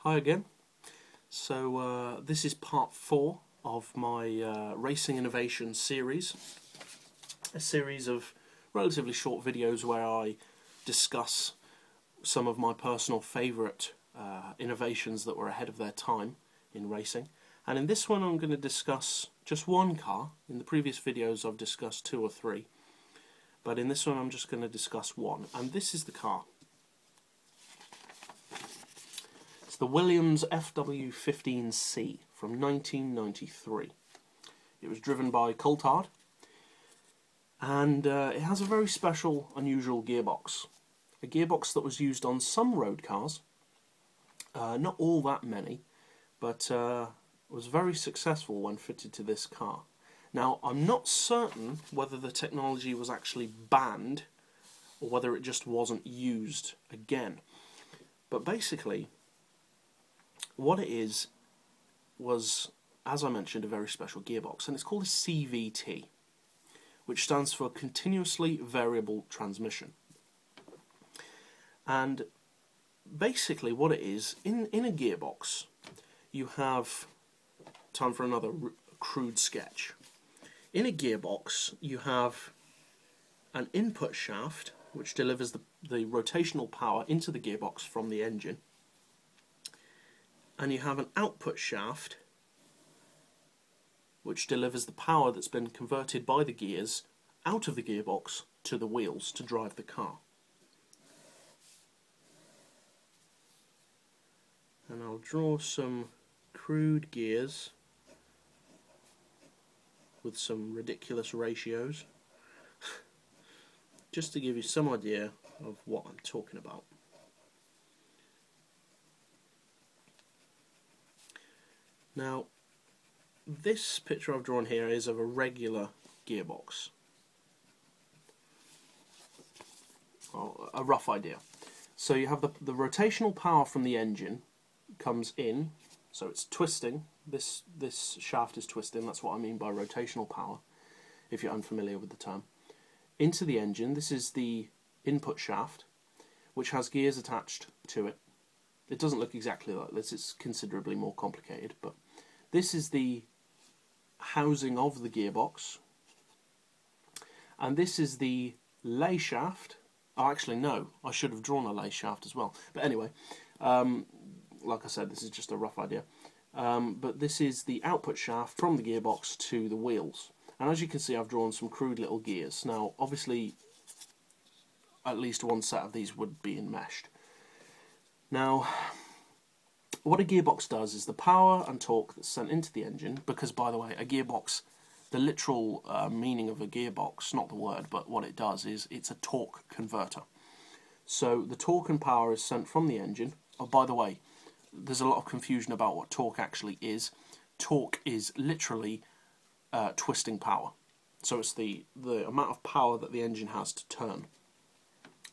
Hi again. So this is part 4 of my Racing Innovation series. A series of relatively short videos where I discuss some of my personal favourite innovations that were ahead of their time in racing. And in this one I'm going to discuss just one car. In the previous videos I've discussed 2 or 3. But in this one I'm just going to discuss one. And this is the car. The Williams FW15C from 1993. It was driven by Coulthard, and it has a very special, unusual gearbox. A gearbox that was used on some road cars, not all that many, but was very successful when fitted to this car. Now, I'm not certain whether the technology was actually banned or whether it just wasn't used again. But basically, what it is was, as I mentioned, a very special gearbox, and it's called a CVT, which stands for Continuously Variable Transmission. And basically what it is, in a gearbox, you have, time for another crude sketch, in a gearbox you have an input shaft which delivers the rotational power into the gearbox from the engine, and you have an output shaft which delivers the power that's been converted by the gears out of the gearbox to the wheels to drive the car. And I'll draw some crude gears with some ridiculous ratios just to give you some idea of what I'm talking about. Now, this picture I've drawn here is of a regular gearbox. Well, a rough idea. So you have the rotational power from the engine comes in, so it's twisting. This shaft is twisting, that's what I mean by rotational power, if you're unfamiliar with the term. Into the engine, this is the input shaft, which has gears attached to it. It doesn't look exactly like this, it's considerably more complicated, but this is the housing of the gearbox, and this is the lay shaft. Oh, actually no, I should have drawn a lay shaft as well, but anyway, like I said, this is just a rough idea, but this is the output shaft from the gearbox to the wheels, and as you can see I've drawn some crude little gears. Now obviously at least one set of these would be enmeshed. Now, what a gearbox does is the power and torque that's sent into the engine, because by the way, a gearbox, the literal meaning of a gearbox, not the word, but what it does is it's a torque converter. So the torque and power is sent from the engine. Oh, by the way, there's a lot of confusion about what torque actually is. Torque is literally twisting power. So it's the amount of power that the engine has to turn,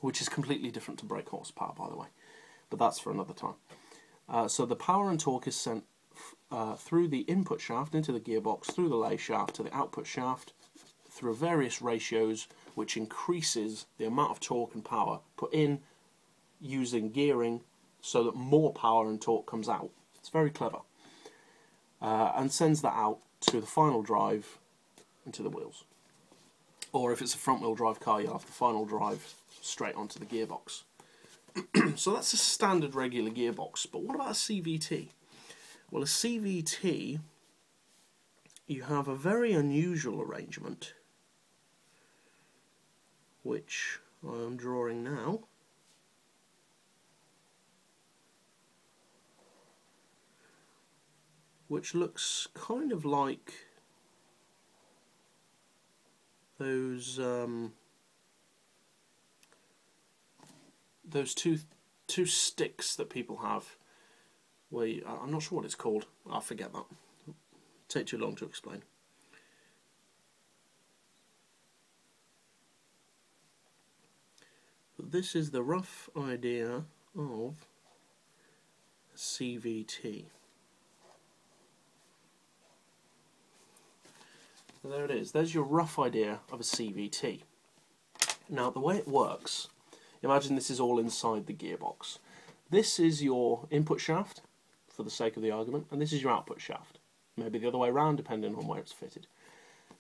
which is completely different to brake horsepower, by the way. But that's for another time. So the power and torque is sent through the input shaft into the gearbox, through the lay shaft to the output shaft, through various ratios, which increases the amount of torque and power put in using gearing so that more power and torque comes out. It's very clever. And sends that out to the final drive and to the wheels. Or if it's a front wheel drive car, you'll have the final drive straight onto the gearbox. So that's a standard regular gearbox, but what about a CVT? Well, a CVT, you have a very unusual arrangement, which I am drawing now. Which looks kind of like those two sticks that people have, where I'm not sure what it's called. I'll forget that. It'll take too long to explain. But this is the rough idea of a CVT. So there it is. There's your rough idea of a CVT. Now the way it works, imagine this is all inside the gearbox. This is your input shaft, for the sake of the argument, and this is your output shaft. Maybe the other way around, depending on where it's fitted.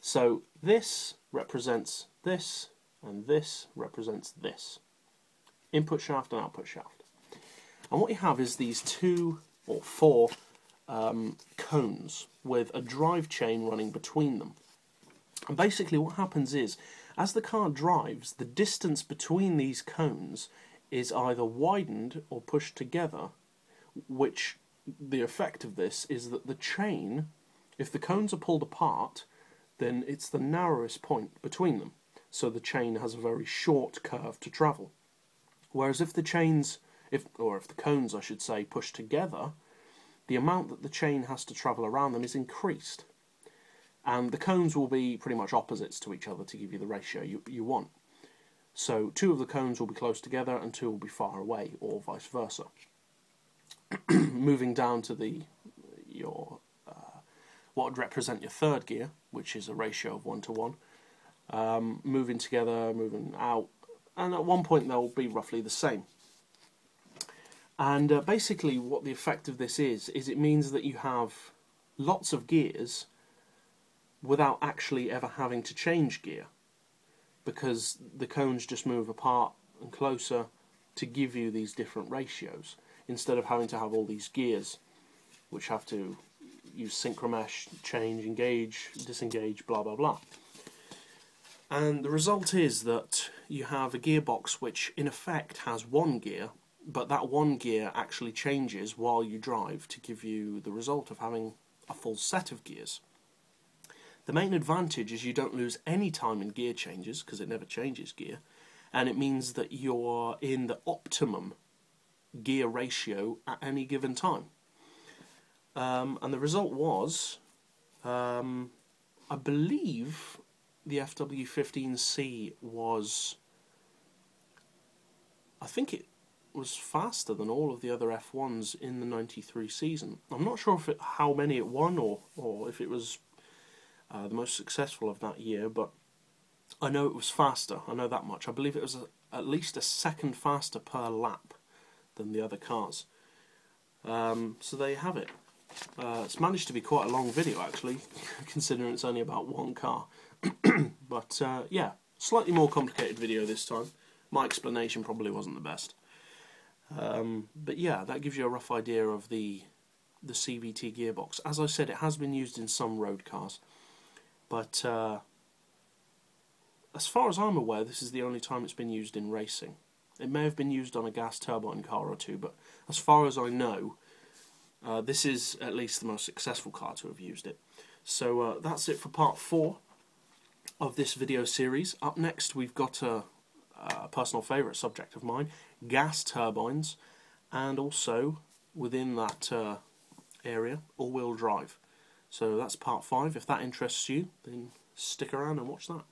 So this represents this, and this represents this. Input shaft and output shaft. And what you have is these 2 or 4 cones with a drive chain running between them. And basically what happens is, as the car drives, the distance between these cones is either widened or pushed together, which the effect of this is that the chain, if the cones are pulled apart, then it's the narrowest point between them. So the chain has a very short curve to travel. Whereas if the chains, if the cones, I should say, push together, the amount that the chain has to travel around them is increased. And the cones will be pretty much opposites to each other to give you the ratio you want. So 2 of the cones will be close together and 2 will be far away, or vice versa. Moving down to what would represent your third gear, which is a ratio of 1 to 1. Moving together, moving out, and at one point they'll be roughly the same. And basically what the effect of this is it means that you have lots of gears without actually ever having to change gear, because the cones just move apart and closer to give you these different ratios, instead of having to have all these gears which have to use synchromesh, change, engage, disengage, blah blah blah. And the result is that you have a gearbox which in effect has 1 gear, but that 1 gear actually changes while you drive to give you the result of having a full set of gears. The main advantage is you don't lose any time in gear changes, because it never changes gear, and it means that you're in the optimum gear ratio at any given time. And the result was, I believe the FW15C was, I think it was faster than all of the other F1s in the 93 season. I'm not sure if how many it won, or if it was the most successful of that year, but I know it was faster. I know that much. I believe it was at least a second faster per lap than the other cars. So there you have it. It's managed to be quite a long video actually, considering it's only about 1 car. But yeah, slightly more complicated video this time. My explanation probably wasn't the best. But yeah, that gives you a rough idea of the CVT gearbox. As I said, it has been used in some road cars, but as far as I'm aware, this is the only time it's been used in racing. It may have been used on a gas turbine car or 2, but as far as I know, this is at least the most successful car to have used it. So that's it for part 4 of this video series. Up next we've got a personal favourite subject of mine, gas turbines, and also within that area, all-wheel drive. So that's part 5. If that interests you, then stick around and watch that.